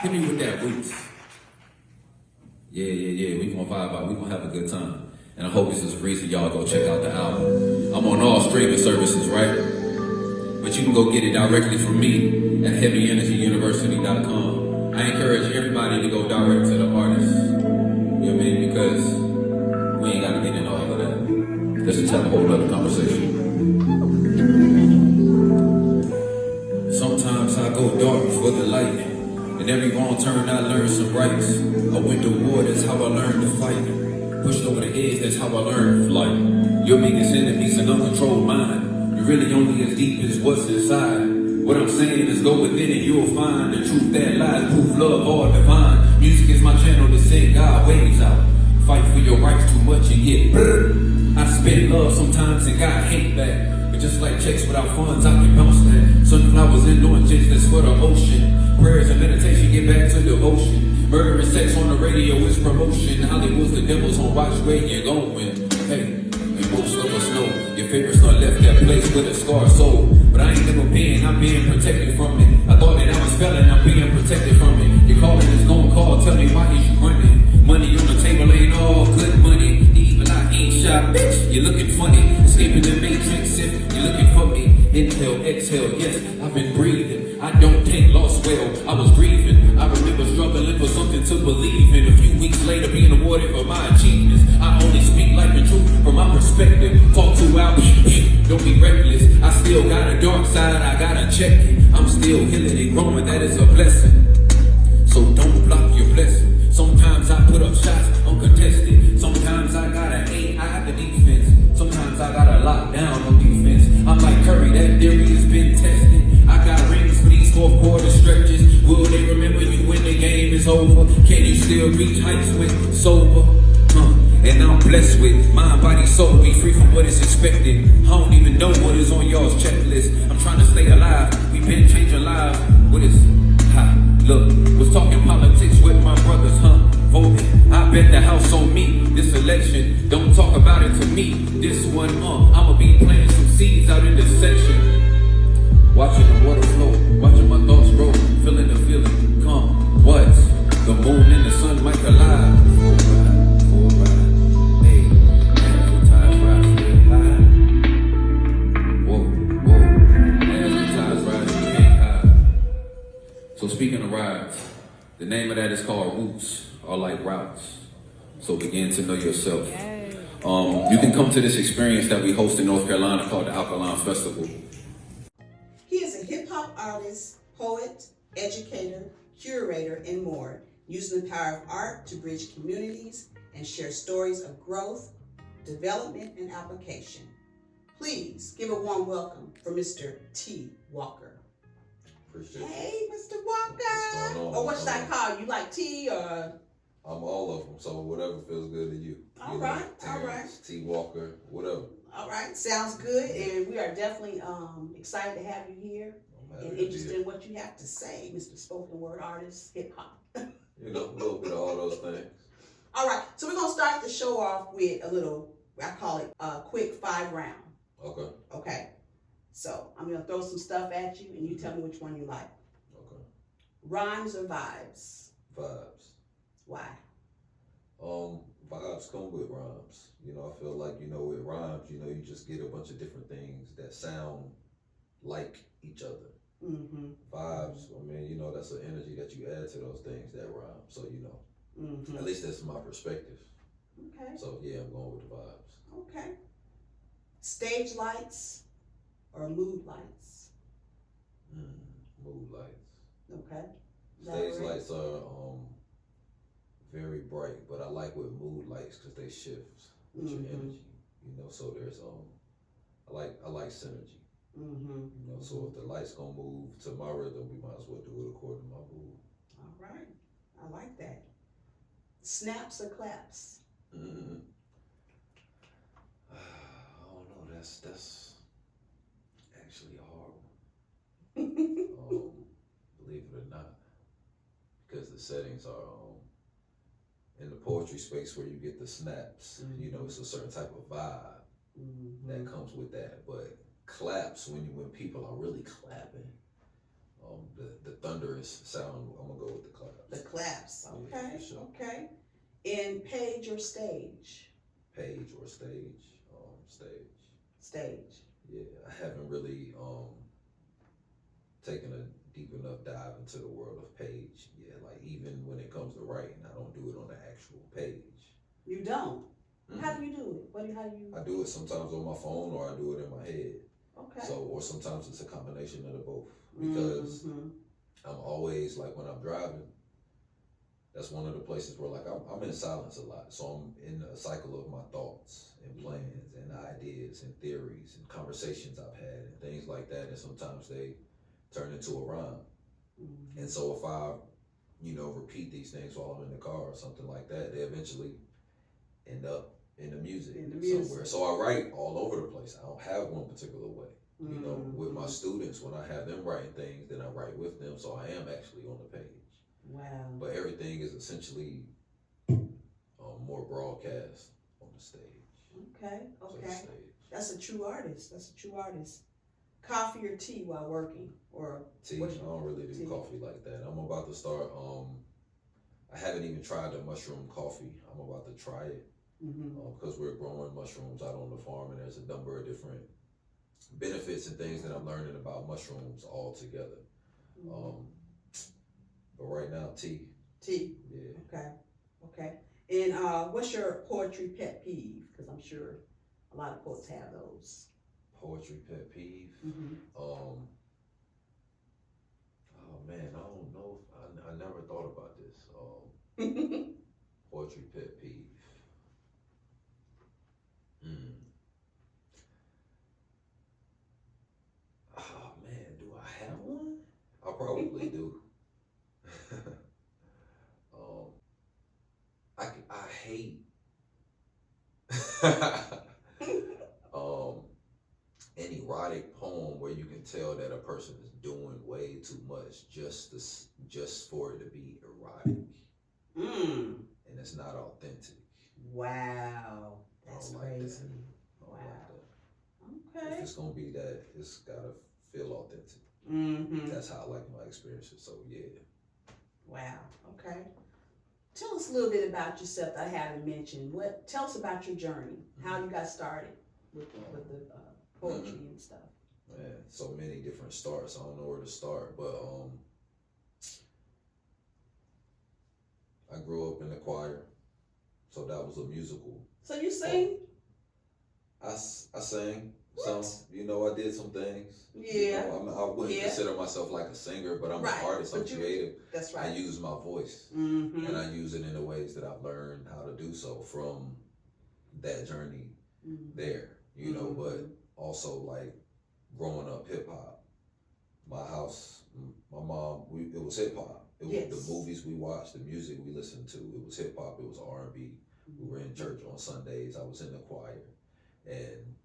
Hit me with that roots. Yeah. We gonna vibe out. We gonna have a good time. And I hope this is a reason y'all go check out the album. I'm on all streaming services, right? But you can go get it directly from me at heavyenergyuniversity.com. I encourage everybody to go direct to the artist. You know what I mean? Because we ain't gotta get into all of that. Let's just have a whole other conversation. Sometimes I go dark for the light. In every wrong turn I learn some rights. I went to war, that's how I learned to fight. Pushed over the edge, that's how I learned flight. Your biggest enemy's an uncontrolled mind. You're really only as deep as what's inside. What I'm saying is go within and you'll find the truth that lies, proof, love, all divine. Music is my channel to sing God waves out. Fight for your rights too much and get burned. I spit love sometimes and God hate that. But just like checks without funds, I can bounce that. Sunflowers and oranges, that's for the ocean. Prayers and meditation, get back to devotion. Murder and sex on the radio is promotion. Hollywood's the devil's on watch where you're going. Hey, and most of us know your favorite son left that place with a scarred soul. But I ain't never been, I'm being protected from it. I thought that I was felon, I'm being protected from it. Your calling is gonna call, tell me why is you running? Money on the table ain't all good money. Evil I ain't shy, bitch, you're looking funny. Escaping the matrix if you're looking for me. Inhale, exhale, yes, I've been breathing. I don't take loss well, I was grieving. I remember struggling for something to believe in. A few weeks later being awarded for my achievements. I only speak life and truth from my perspective. Talk too loud, don't be reckless. I still got a dark side, I gotta check it. I'm still healing and growing, that is a blessing. So don't block your blessing. Sometimes I put up shots uncontested. Sometimes I gotta AI the defense. Sometimes I gotta lock down on defense. I'm like Curry, that theory has been tested. I got rings for these fourth quarter stretches. Will they remember you when the game is over? Can you still reach heights when sober? And I'm blessed with mind, body, soul. Be free from what is expected. I don't even know what is on y'all's checklist. I'm trying to stay alive. We've been changing lives. What is look, was talking politics with my brothers, voting. I bet the house on me this election. Don't talk about it to me. This one, I'ma be planting some seeds out in this section. Watching the water flow, watching my thoughts grow, feeling the feeling come. What? The moon and the sun might collide. Full ride. Hey, as the tides rise, get high. Whoa. As the tides rise, you can't hide. So speaking of rides, the name of that is called Roots, or like routes. So begin to know yourself. You can come to this experience that we host in North Carolina called the Alkaline Festival. He is a hip-hop artist, poet, educator, curator, and more, using the power of art to bridge communities and share stories of growth, development, and application. Please give a warm welcome for Mr. T. Walker. Appreciate it. Hey, Mr. Walker. What's going on? Or what should I call you? Like T or? I'm all of them, so whatever feels good to you. All right. T. Walker, whatever. All right, sounds good, and we are definitely excited to have you here and interested in what you have to say, Mr. Spoken Word Artist, Hip Hop. You know, a little bit of all those things. All right, so we're gonna start the show off with a little, I call it a quick 5 round. Okay. Okay, so I'm gonna throw some stuff at you, and you tell me which one you like. Okay. Rhymes or vibes? Vibes. Why? Vibes come with rhymes. You know, I feel like, with rhymes, you just get a bunch of different things that sound like each other. Mm-hmm. Vibes, that's an energy that you add to those things that rhyme. So, Mm-hmm. at least that's my perspective. Okay. So, yeah, I'm going with the vibes. Okay. Stage lights or mood lights? Mood lights. Okay. Stage lights are very bright, but I like with mood lights because they shift with your energy. So there's I like synergy. So if the lights gonna move to my rhythm, we might as well do it according to my mood. All right, I like that. Snaps or claps? I don't know. That's actually a hard one. Believe it or not, because the settings are in the poetry space where you get the snaps. It's a certain type of vibe that comes with that. But claps, when people are really clapping, the thunderous sound, I'm gonna go with the clap. claps. Yeah, Okay, for sure. okay. And page or stage? Page or stage? Stage. Stage. Yeah, I haven't really taken a deep enough dive into the world of page. Yeah, like even when it comes to writing, I don't do it on the actual page. You don't? Mm-hmm. How do you do it? How do you? I do it sometimes on my phone or I do it in my head. Okay. So, or sometimes it's a combination of the both because I'm always like when I'm driving, that's one of the places where like I'm in silence a lot. So I'm in a cycle of my thoughts and plans and ideas and theories and conversations I've had and things like that. And sometimes they turn into a rhyme. And so if I, repeat these things while I'm in the car or something like that, they eventually end up in the music somewhere. So I write all over the place. I don't have one particular way. With my students, when I have them writing things, then I write with them. So I am actually on the page. Wow. But everything is essentially more broadcast on the stage. Okay, So okay. the stage. That's a true artist. Coffee or tea while working? Or Tea, I don't really do coffee like that. I'm about to start, I haven't even tried the mushroom coffee. I'm about to try it because we're growing mushrooms out on the farm and there's a number of different benefits and things that I'm learning about mushrooms all together. But right now, tea. Tea. Yeah. Okay. And what's your poetry pet peeve? Because I'm sure a lot of poets have those. Poetry pet peeve. Oh man, I don't know. I never thought about this. Poetry pet peeve. Oh man, do I have one? I probably do. I hate an erotic poem where you can tell that a person is doing way too much just for it to be erotic, and it's not authentic. Wow, that's crazy. Wow. Okay. If it's gonna be that, it's gotta feel authentic. That's how I like my experiences. So yeah. Wow. Okay. Tell us a little bit about yourself that I haven't mentioned. Tell us about your journey, how you got started with the poetry and stuff. Man, so many different starts. I don't know where to start, but I grew up in the choir, so that was a musical. So you sing? I sang. What? So, I did some things. Yeah. I wouldn't consider myself like a singer, but I'm an artist. I'm creative. That's right. I use my voice, and I use it in the ways that I've learned how to do so from that journey there. But also like growing up hip hop. My house, my mom, it was hip hop. It was the movies we watched, the music we listened to. It was hip hop. It was R&B. We were in church on Sundays. I was in the choir, and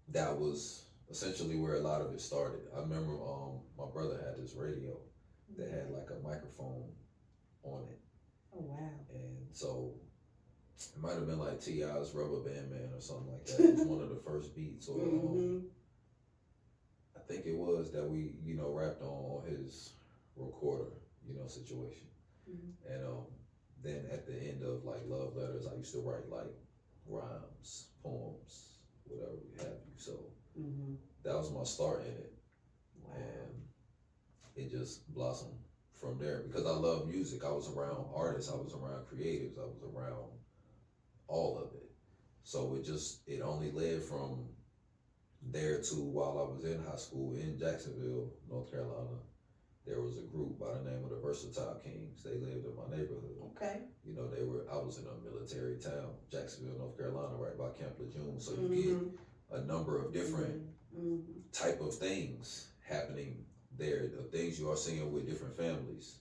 that was essentially where a lot of it started. I remember my brother had this radio that had like a microphone on it. Oh wow! And so it might have been like T.I.'s Rubber Band Man or something like that. It was one of the first beats, or I think it was that we rapped on his recorder situation. And then at the end of like love letters, I used to write like rhymes, poems, whatever have you. So that was my start in it. Wow. And it just blossomed from there because I love music. I was around artists, I was around creatives, I was around all of it. So it only led from there to while I was in high school in Jacksonville, North Carolina. There was a group by the name of the Versatile Kings. They lived in my neighborhood. Okay. I was in a military town, Jacksonville, North Carolina, right by Camp Lejeune. So you get a number of different type of things happening there, the things you are seeing with different families.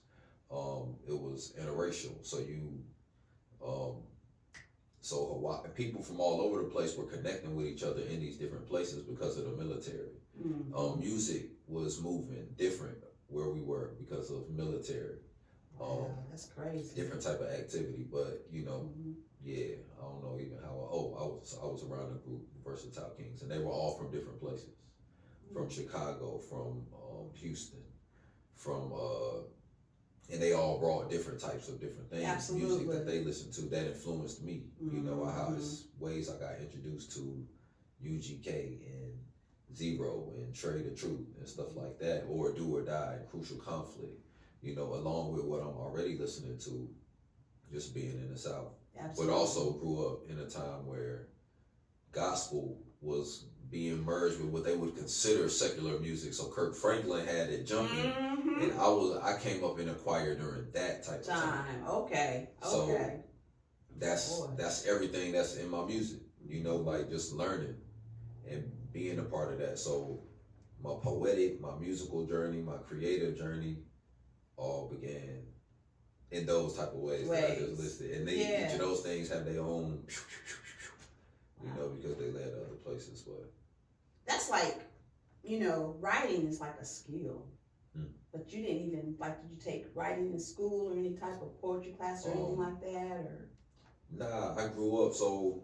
It was interracial. So so Hawaii, people from all over the place were connecting with each other in these different places because of the military. Music was moving different where we were because of military. That's crazy. Different type of activity, but yeah, I don't know even how. I was around a group, Versatile Kings, and they were all from different places, from Chicago, from Houston, from and they all brought different types of different things, Absolutely. music that they listened to that influenced me. You know, how it's ways I got introduced to UGK and Zero and Trey the Truth and stuff like that, or Do or Die and Crucial Conflict, you know, along with what I'm already listening to, just being in the South. Absolutely. But also grew up in a time where gospel was being merged with what they would consider secular music. So Kirk Franklin had it jumping, and I came up in a choir during that type of time. Okay. So that's everything that's in my music, you know, like just learning and being a part of that. So my poetic, my musical journey, my creative journey all began in those type of ways that I just listed. And each of those things have their own, you know, because they led to other places. But that's like, you know, writing is like a skill. But you didn't even, like, did you take writing in school or any type of poetry class or anything like that? Or Nah, I grew up, so,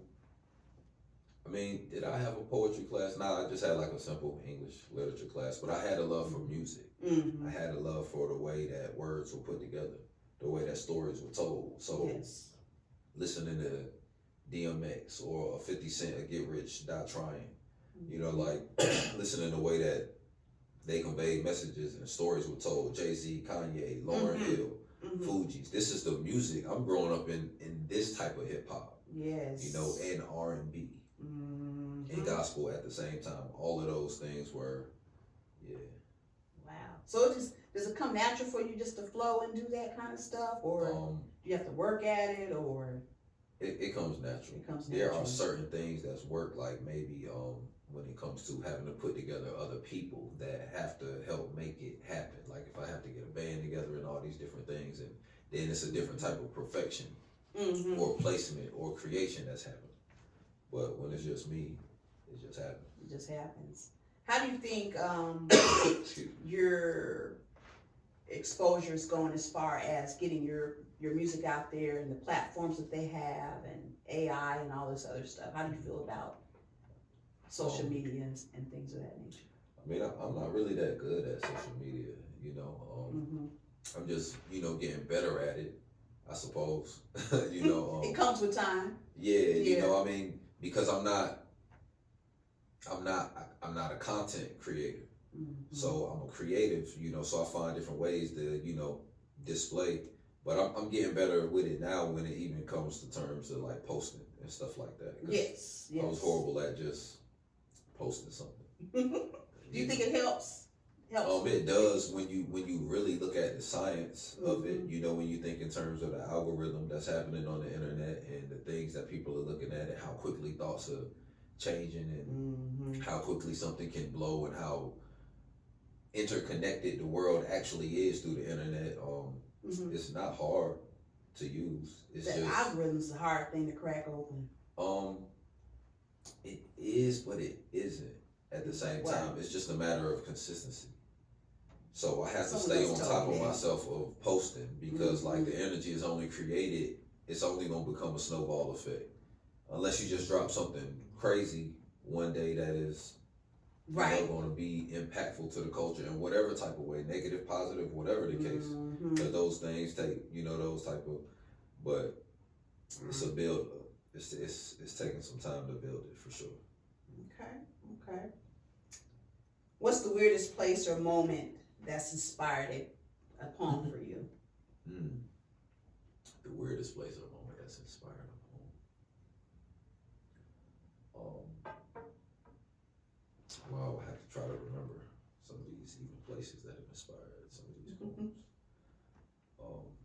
I mean, did I have a poetry class? Nah, I just had like a simple English literature class, but I had a love for music. I had a love for the way that words were put together, the way that stories were told. So listening to DMX or a 50 Cent, a Get Rich, Die Trying, you know, like listening to the way that they conveyed messages and stories were told. Jay-Z, Kanye, Lauryn Hill, Fugees. This is the music. I'm growing up in this type of hip hop. Yes. You know, and R&B and gospel at the same time. All of those things were, Wow. So does it come natural for you just to flow and do that kind of stuff, or do you have to work at it, or? It comes natural. It comes natural. There are certain things that's work, like maybe when it comes to having to put together other people that have to help make it happen. Like if I have to get a band together and all these different things, and then it's a different type of perfection or placement or creation that's happening. But when it's just me, it just happens. It just happens. How do you think your exposure is going as far as getting your music out there and the platforms that they have and AI and all this other stuff? How do you feel about social media and things of that nature? I mean, I'm not really that good at social media, you know. I'm just, you know, getting better at it, I suppose. You know, it comes with time. Yeah, you know, I mean, because I'm not a content creator. So I'm a creative, you know, so I find different ways to, you know, display. But I'm getting better with it now when it even comes to terms of like posting and stuff like that. Yes. I was horrible at just posting something. Do you think it helps? It does when you really look at the science of it. You know, when you think in terms of the algorithm that's happening on the internet and the things that people are looking at and how quickly thoughts are changing and how quickly something can blow and how interconnected the world actually is through the internet. It's not hard to use. It's the algorithm's a hard thing to crack open. It is, but it isn't at the same time. It's just a matter of consistency. So I have to stay on top of myself of posting because like the energy is only created, it's only going to become a snowball effect. Unless you just drop something crazy one day that is going to be impactful to the culture in whatever type of way, negative, positive, whatever the case. But those things take, you know, those type of, but it's a build. It's taking some time to build it for sure. Okay. What's the weirdest place or moment that's inspired a poem for you? The weirdest place or moment that's inspired a poem. Well, I have to try to remember some of these even places that have inspired some of these poems.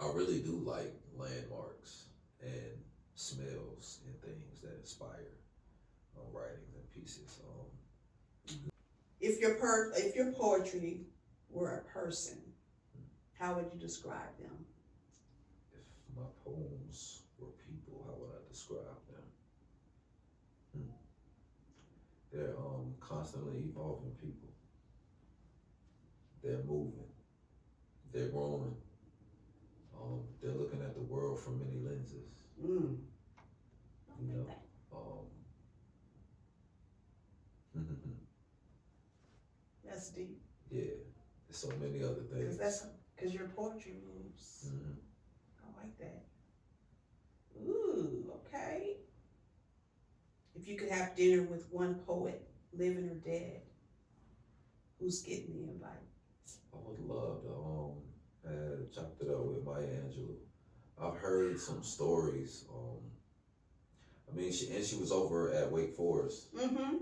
I really do like landmarks and smells and things that inspire writings and pieces. If your poetry were a person, how would you describe them? If my poems were people, how would I describe them? They're constantly evolving people. They're moving. They're growing. They're looking at the world from many lenses. You know. That's deep. Yeah, so many other things. Because your poetry moves. Mhm. I like that. Ooh, okay. If you could have dinner with one poet, living or dead, who's getting the invite? I would love to chop it up with Maya Angelou. I've heard some stories. I mean, she was over at Wake Forest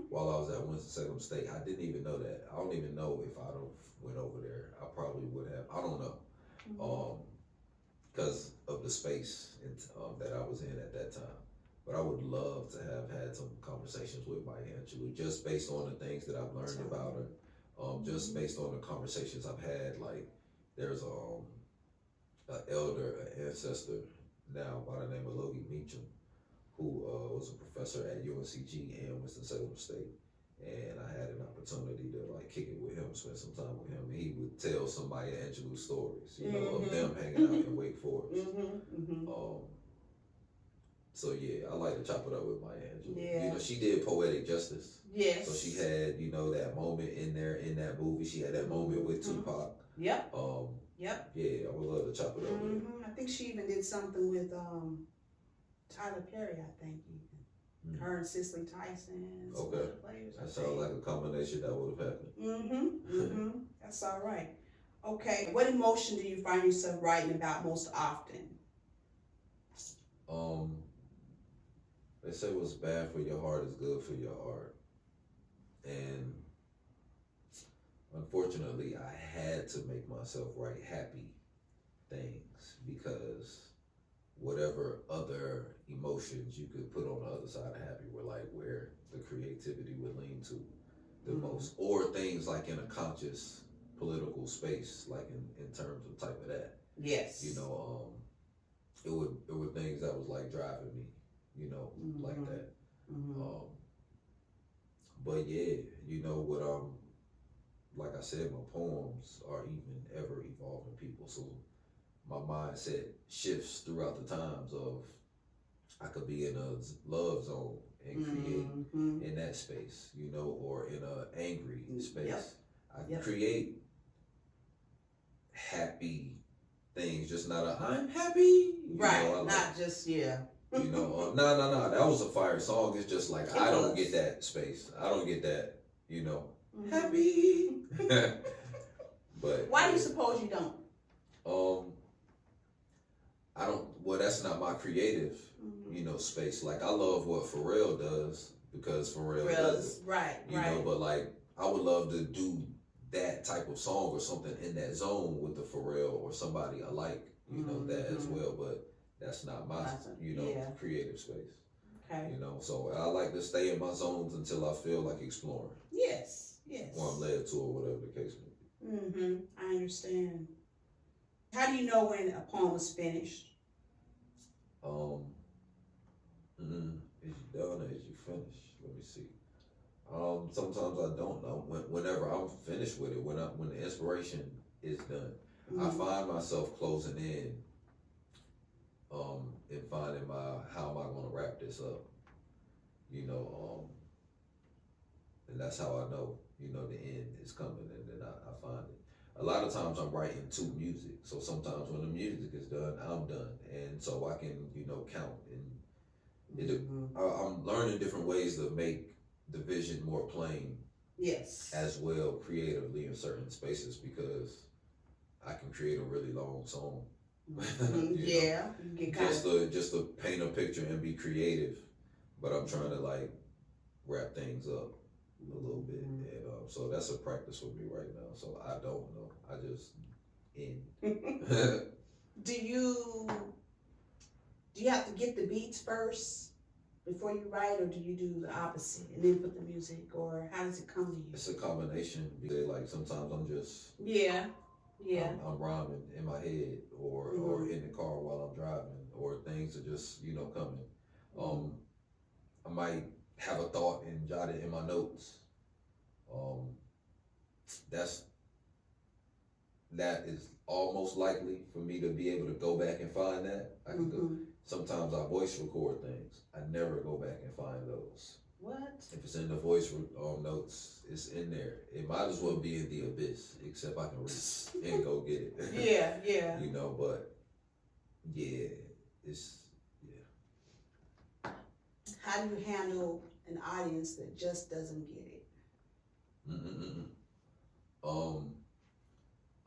while I was at Winston-Salem State. I didn't even know that. I don't even know if I'd have went over there. I probably would have. I don't know. Because of the space that I was in at that time. But I would love to have had some conversations with Maya Angelou, just based on the things that I've learned about her. Just based on the conversations I've had. Like, there's an elder, an ancestor now by the name of Logie Meacham, who was a professor at UNCG and Winston-Salem State. And I had an opportunity to like kick it with him, spend some time with him. And he would tell some Maya Angelou stories, you know, of them hanging out in Wake Forest. So yeah, I like to chop it up with Maya Angelou. Yeah. You know, she did poetic justice. Yes. So she had, you know, that moment in there in that movie. She had that moment with Tupac. Yep. Yep. Yeah, I would love to chop it up with her. I think she even did something with Tyler Perry, I think even. Her and Cicely Tyson. Okay. That sounds like a combination that would have happened. That's all right. Okay. What emotion do you find yourself writing about most often? They say what's bad for your heart is good for your art. And unfortunately, I had to make myself write happy things because whatever other emotions you could put on the other side of happy were like where the creativity would lean to the most. Or things like in a conscious political space, like in terms of type of that. Yes. You know, it were things that was like driving me, you know, like that. But yeah, you know what, like I said, my poems are even ever evolving people. So my mindset shifts throughout the times of I could be in a love zone and create in that space, you know, or in a angry space. I can create happy things, just not a I'm happy. Right, know, not just, yeah. You know, no, that was a fire song. It's just like, I don't get that space. I don't get that, you know, happy. But why do you suppose you don't? I don't, well, that's not my creative, you know, space. Like, I love what Pharrell does because Pharrell does it. Right, you know, but like, I would love to do that type of song or something in that zone with the Pharrell or somebody alike, you know, that as well. But that's not my, you know, creative space. Okay. You know, so I like to stay in my zones until I feel like exploring. Yes, yes. Or I'm led to, or whatever the case may be. I understand. How do you know when a poem is finished? Is you done or is you finished? Let me see. Sometimes I don't know. Whenever I'm finished with it, when the inspiration is done, I find myself closing in, and finding how am I going to wrap this up, you know, and that's how I know, you know, the end is coming, and then I find it. A lot of times I'm writing to music, so sometimes when the music is done, I'm done, and so I can, you know, count, and I'm learning different ways to make the vision more plain. Yes. As well, creatively in certain spaces, because I can create a really long song. Yeah. Just to paint a picture and be creative, but I'm trying to like wrap things up a little bit, and so that's a practice for me right now. So I don't know. I just end. Do you have to get the beats first before you write, or do you do the opposite and then put the music, or how does it come to you? It's a combination. Because like sometimes I'm just I'm rhyming in my head, or in the car while I'm driving, or things are just, you know, coming. I might have a thought and jot it in my notes. That is almost likely for me to be able to go back and find that. I can go. Sometimes I voice record things. I never go back and find those. What? If it's in the voice notes, it's in there. It might as well be in the abyss, except I can reach and go get it. Yeah, yeah. You know, but yeah, it's How do you handle an audience that just doesn't get it? Mm-mm-mm. I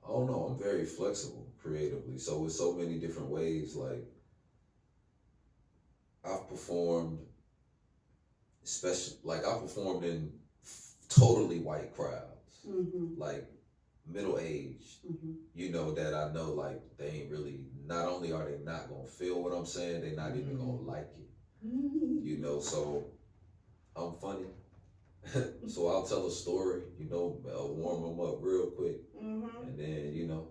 don't know. I'm very flexible creatively, so with so many different ways. Like I've performed, I performed in totally white crowds, like middle aged. You know that I know like they ain't really. Not only are they not gonna feel what I'm saying, they're not even gonna like it. You know, so I'm funny. So I'll tell a story, you know, warm them up real quick, and then, you know,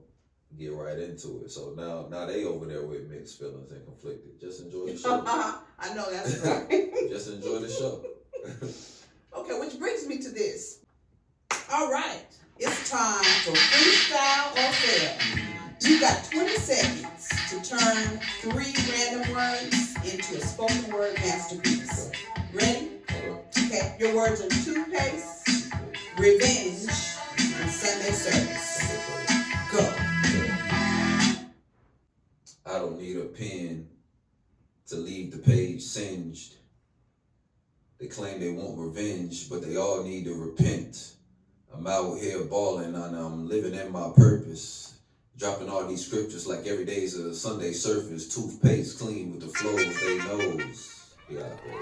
get right into it. So now they over there with mixed feelings and conflicted. Just enjoy the show. I know that's right. Just enjoy the show. Okay, which brings me to this. All right, it's time for freestyle or fail. You got 20 seconds to turn 3 random words into a spoken word masterpiece. Ready? Okay, your words are toothpaste, revenge, and Sunday service. Go. I don't need a pen to leave the page singed. They claim they want revenge, but they all need to repent. I'm out here balling and I'm living in my purpose. Dropping all these scriptures like every day's a Sunday service. Toothpaste clean with the flows they knows. Yeah, I close.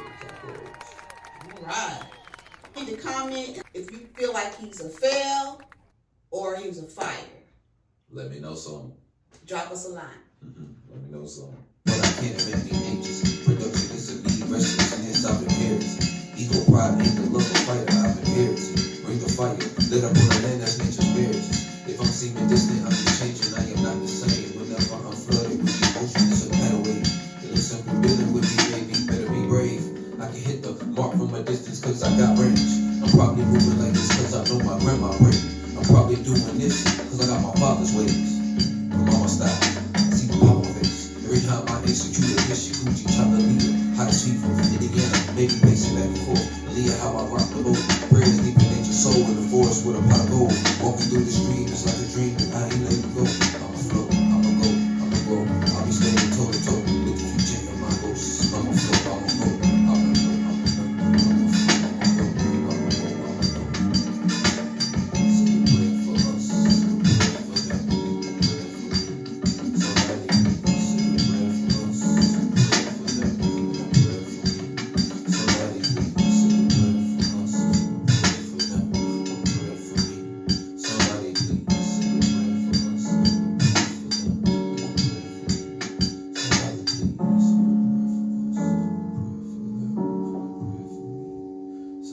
All right. Need to comment if you feel like he's a fail or he's a fire. Let me know something. Drop us a line. Let me know something. But I can't make me anxious. Production is a need restless and stop inheritance. Ego, pride, anger, love, and fighter, I've inherited. Bring the fire, lit up on the land that's nature's marriage. If I'm seeming distant, I'm just changing. I am not the same. Whenever I'm flooded with emotion, it's a tidal wave. It looks simple, dealing with me, baby. Better be brave. I can hit the mark from a distance, cause I got range. I'm probably moving like this, cause I know my grandma prayed. I'm probably doing this, cause I got my father's ways. From mama style, I see the pop face. Every time I execute a dish, you Gucci, Chocolate, hottest fever, Indiana, maybe pacing back and forth. Leah, how I rock the boat. Prayers deep in nature's soul in the forest with a pot of gold. Walking through the stream, it's like a dream, and I ain't letting go. I'ma flow, I'ma go, I'ma grow. I'll be standing toe to toe with the future of my ghosts. I'ma flow, I'ma go, I'ma go, I'ma go, I'ma flow, I'ma go, I'ma go, I'ma go. Say a prayer for us, say a prayer for them, say a prayer for me. Somebody please say a prayer for us, say a prayer for them, say a prayer for me. Somebody please say a prayer for us, say a prayer for them, a prayer for me. Somebody please say a prayer for us, say a prayer for them, a prayer for me. Somebody please say a prayer for us, say a prayer for me.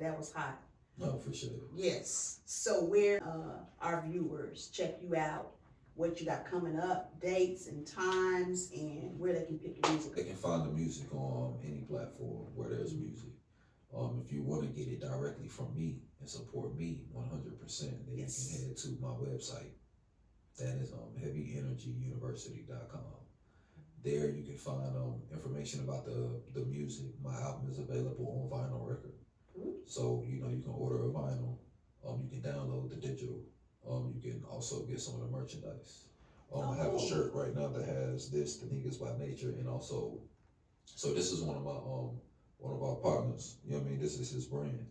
That was hot. No, for sure. Yes. So where our viewers check you out, what you got coming up, dates and times, and where they can pick your music They up. can find the music on any platform where there's music. If you want to get it directly from me and support me 100%, then Yes. you can head to my website. That is heavyenergyuniversity.com. There you can find information about the music. My album is available on vinyl record. So, you know, you can order a vinyl. You can download the digital. You can also get some of the merchandise. I have a shirt right now that has this, the niggas by nature, and also, so this is one of our partners. You know what I mean? This is his brand.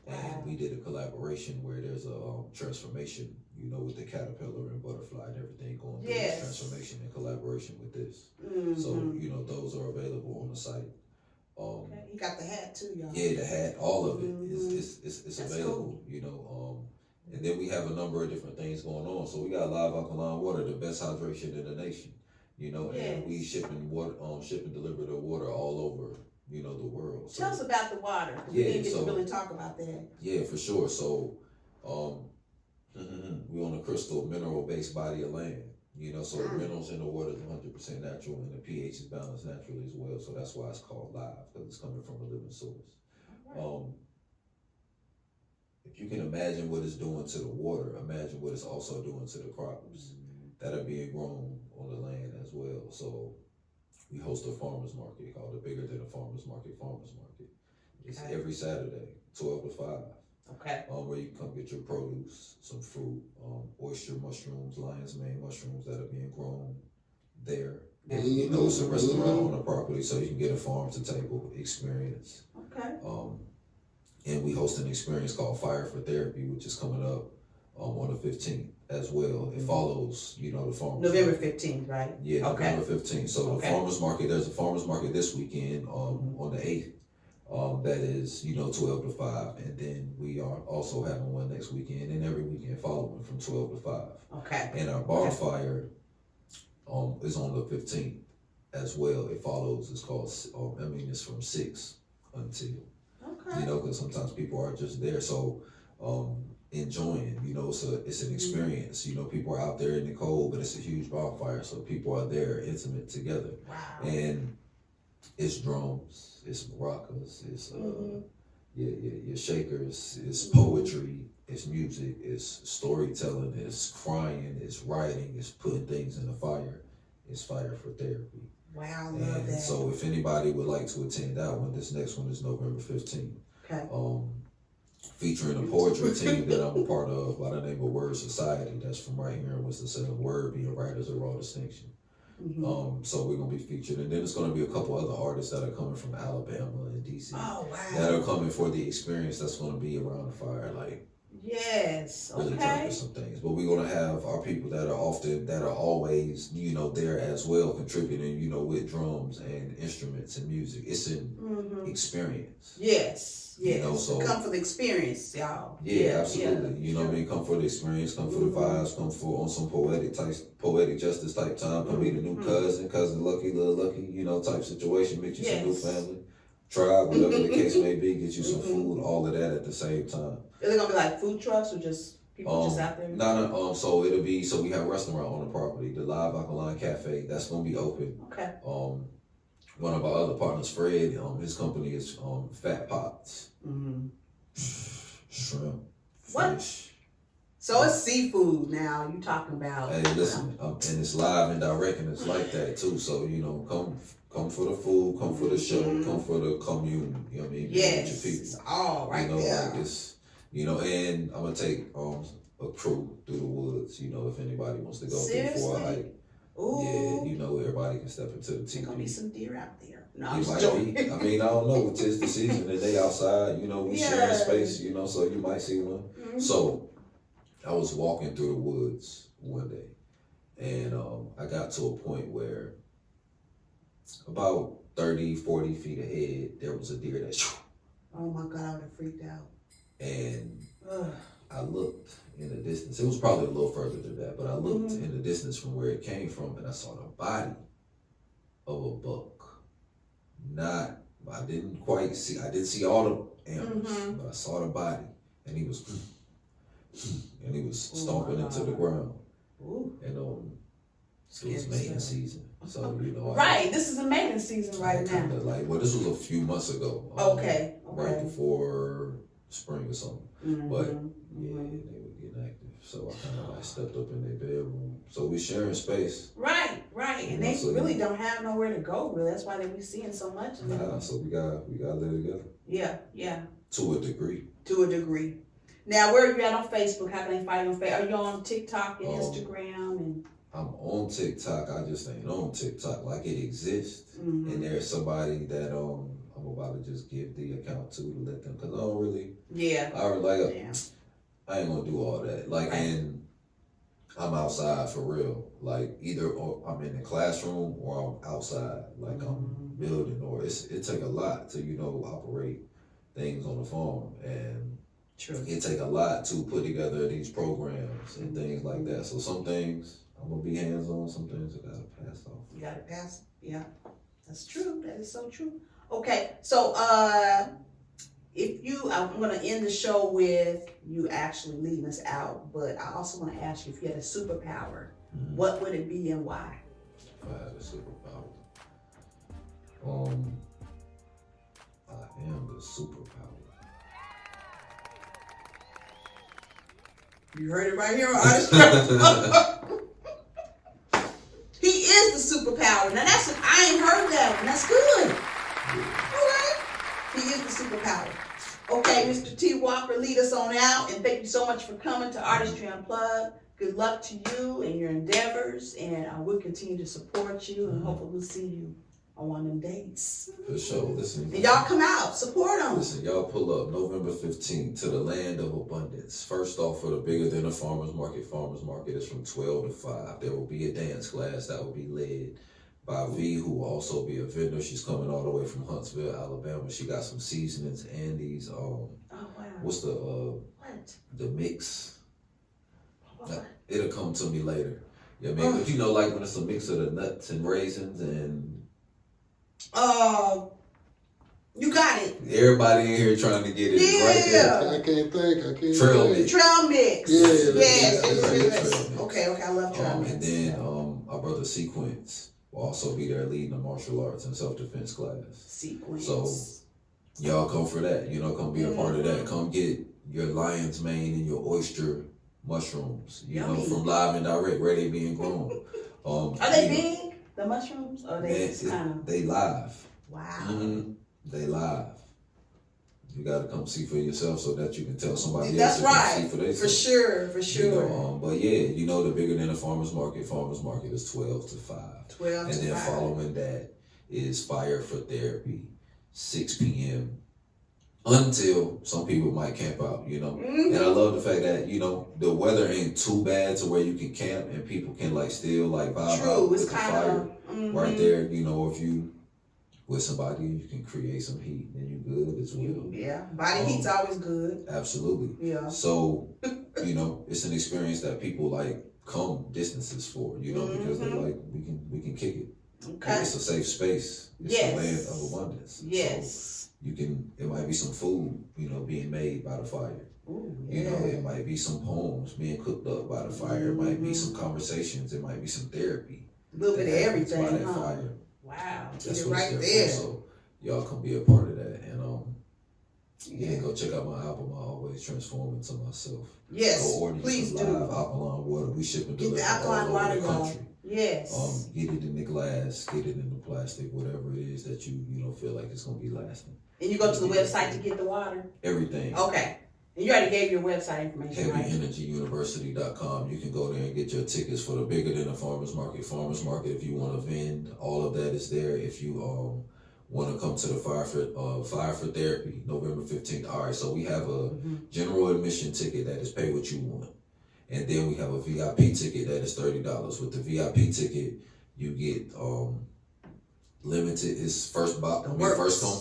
And we did a collaboration where there's a transformation, you know, with the caterpillar and butterfly and everything going through this transformation in collaboration with this. So, you know, those are available on the site. Okay. He got the hat too, y'all. Yeah, the hat, all of it is available, you know. And then we have a number of different things going on. So we got live alkaline water, the best hydration in the nation, you know, and we shipping water, deliver the water all over, you know, the world. So, Tell us about the water, because we didn't get to really talk about that. Yeah, for sure. So, we on a crystal mineral-based body of land. You know, so the minerals in the water is 100% natural, and the pH is balanced naturally as well. So that's why it's called live, because it's coming from a living source. If you can imagine what it's doing to the water, imagine what it's also doing to the crops that are being grown on the land as well. So we host a farmers market called the Bigger Than a Farmers Market. It's every Saturday, 12 to 5. Okay. Where you can come get your produce, some fruit, oyster mushrooms, lion's mane mushrooms that are being grown there. And you know, it's a restaurant on the property, so you can get a farm to table experience. Okay. And we host an experience called Fire for Therapy, which is coming up on the 15th as well. It follows, you know, the farmers. November 15th, right? Yeah, okay. November 15th. So the farmers market, there's a farmers market this weekend on the 8th. That is, you know, 12 to 5. And then we are also having one next weekend and every weekend following from 12 to 5. Okay. And our bonfire is on the 15th as well. It follows, it's called, it's from 6 until, you know, because sometimes people are just there. So, enjoying, you know, it's an experience. You know, people are out there in the cold, but it's a huge bonfire. So people are there intimate together. Wow. And it's drums, it's maracas, it's your shakers, it's poetry, it's music, it's storytelling, it's crying, it's writing, it's putting things in the fire. It's Fire for Therapy. Wow, I love and that. So if anybody would like to attend that one, this next one is November 15th. Okay. Featuring a poetry team that I'm a part of by the name of Word Society. That's from right here in Winston-Salem. Word being writers of raw distinction. So we're gonna be featured, and then there's gonna be a couple other artists that are coming from Alabama and DC. Oh wow. That are coming for the experience that's gonna be around the fire, like yes. really dropping some things. But we're gonna have our people that are always, you know, there as well, contributing, you know, with drums and instruments and music. It's an experience. Yes. Yes. You know, so come for the experience, y'all. Yeah, absolutely. Yeah, you know what I mean? Come for the experience, come for the vibes, come for on some poetic justice type time. Come meet a new cousin Lucky, little Lucky, you know, type situation. Meet you some new family, tribe, whatever the case may be. Get you some food, all of that at the same time. Is it gonna be like food trucks or just people just out there? So we have a restaurant on the property, the Live Alkaline Cafe. That's gonna be open. Okay. One of our other partners, Fred, his company is Fat Pots. Shrimp, fish. So it's seafood now. You talking about? Hey, listen, and it's live and direct, and it's like that too. So you know, come for the food, come for the show, come for the commune. You know what I mean? Yes, with your people. it's all right there. there. Like it's, you know, and I'm gonna take a crew through the woods. You know, if anybody wants to go through for a hike. Ooh. Yeah, you know, everybody can step into the teepee. There's gonna be some deer out there. No, I'm You just might joking. be. I mean, I don't know. It's the season and they outside. You know, we sharing space. You know, so you might see one. So I was walking through the woods one day, and I got to a point where about 30, 40 feet ahead, there was a deer that. Oh my God, I would have freaked out. And I looked in the distance. It was probably a little further than that, but I looked in the distance from where it came from, and I saw the body of a buck. I didn't see all the animals, but I saw the body, and he was stomping into the ground. Ooh. And it was mating season, so you know. This is a mating season right now. This was a few months ago. Okay. Right before spring or something. But yeah, they were getting active, so I kind of stepped up in their bedroom. So we sharing space. Right. And they really don't have nowhere to go. Really, that's why they be seeing so much. So we gotta live together. Yeah. To a degree. Now, where are you at on Facebook? How can they find you on Facebook? Are you on TikTok and Instagram? And I'm on TikTok. I just ain't on TikTok. Like it exists, and there's somebody that I'm about to just give the account to let them, because I don't really. Yeah. I ain't gonna do all that. And I'm outside for real. Like either I'm in the classroom or I'm outside. Like I'm building, or it take a lot to operate things on the farm, and it take a lot to put together these programs and things like that. So some things I'm gonna be hands on. Some things I gotta pass off. You gotta pass. Yeah, that's true. That is so true. Okay, so I'm gonna end the show with you actually leading us out, but I also want to ask you if you had a superpower, what would it be and why? If I had a superpower, I am the superpower. You heard it right here on Artistry Unplugged. He is the superpower. Now I ain't heard that one. That's good. All right. He is the superpower. Okay, Mr. T. Walker, lead us on out, and thank you so much for coming to Artistry Unplugged. Good luck to you and your endeavors, and I will continue to support you, and hopefully we'll see you on one of them dates. For sure. Listen. And y'all come out, support them. Listen, y'all pull up November 15th to the land of abundance. First off, for the Bigger Than a Farmer's Market. Farmer's Market is from 12 to 5. There will be a dance class that will be led by V, who will also be a vendor. She's coming all the way from Huntsville, Alabama. She got some seasonings and these, Oh, wow. what's the What? the mix? What? It'll come to me later. Yeah, I mean, but you know, like when it's a mix of the nuts and raisins and you got it. everybody in here trying to get it right there. I can't think. Trail mix. Trail mix. Yeah, Yes. that's right, Yes. trail mix. Okay, I love trail mix. And then our brother Sequence will also be there leading the martial arts and self-defense class. Sequence. So y'all come for that. You know, come be a part of that. Come get your lion's mane and your oyster mushrooms. You know, from Live and Direct, ready being grown. Are they big? The mushrooms? Or they just kind of? They live. Wow. They live. You got to come see for yourself so that you can tell somebody That's else to right. come see for themselves. For sure. You know, but yeah, you know, the Bigger Than a Farmer's Market. Farmer's Market is 12 to 5. 12 and to then 5. following that is Fire for Therapy, 6 p.m. until some people might camp out, you know. And I love the fact that, you know, the weather ain't too bad to where you can camp and people can like still like vibe out with the fire right there. You know, if you with somebody, you can create some heat and you good as well. Yeah, body heat's always good. Absolutely. Yeah. So, you know, it's an experience that people like come distances for, you know, because they're like, we can kick it. Okay. And it's a safe space. It's the land of abundance. Yes. So it might be some food, you know, being made by the fire. Ooh, You know, it might be some poems being cooked up by the fire. It might be some conversations. It might be some therapy. A little bit of everything, by that huh? fire. Wow. That's Get it what right it's there. for. So y'all can be a part of that. And go check out my album. I always transform into myself. Yes, Go order please some do. live alkaline water. We ship and Get deliver the alkaline all over water, the y'all. country. Yes. Get it in the glass, get it in the plastic, whatever it is that you know feel like it's gonna be lasting. And you go to the website to get the water? Everything. Okay. And you already gave your website information, right? HeavyEnergyUniversity.com. You can go there and get your tickets for the Bigger Than a Farmer's Market. Farmer's Market, if you want to vend, all of that is there. If you want to come to the Fire for Therapy, November 15th. All right, so we have a general admission ticket that is pay what you want. And then we have a VIP ticket that is $30. With the VIP ticket, you get limited. It's first come,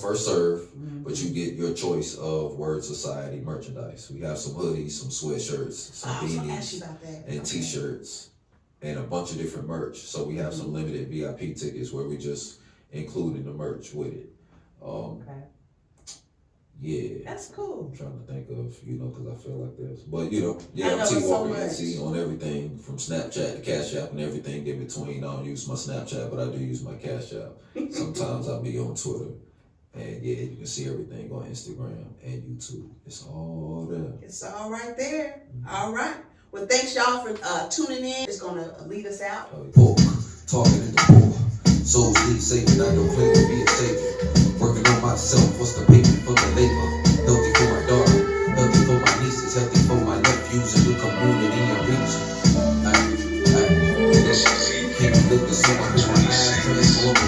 first serve. But you get your choice of Word Society merchandise. We have some hoodies, some sweatshirts, some beanies, and T-shirts, and a bunch of different merch. So we have some limited VIP tickets where we just including the merch with it. Yeah. That's cool. I'm trying to think of, you know, because I feel like this. But, you know, I'm I T know Walker so NC on everything from Snapchat to Cash App and everything in between. I don't use my Snapchat, but I do use my Cash App. Sometimes I'll be on Twitter. And yeah, you can see everything on Instagram and YouTube. It's all there. It's all right there. All right. Well, thanks y'all for tuning in. It's going to lead us out. Pork, talking in the pork. Souls need saving, I don't claim to be a savior. Working on myself, what's the payment for the labor? Healthy for my daughter, healthy for my nieces, healthy for my nephews and the community and reach. Can't look to someone who my eyes transform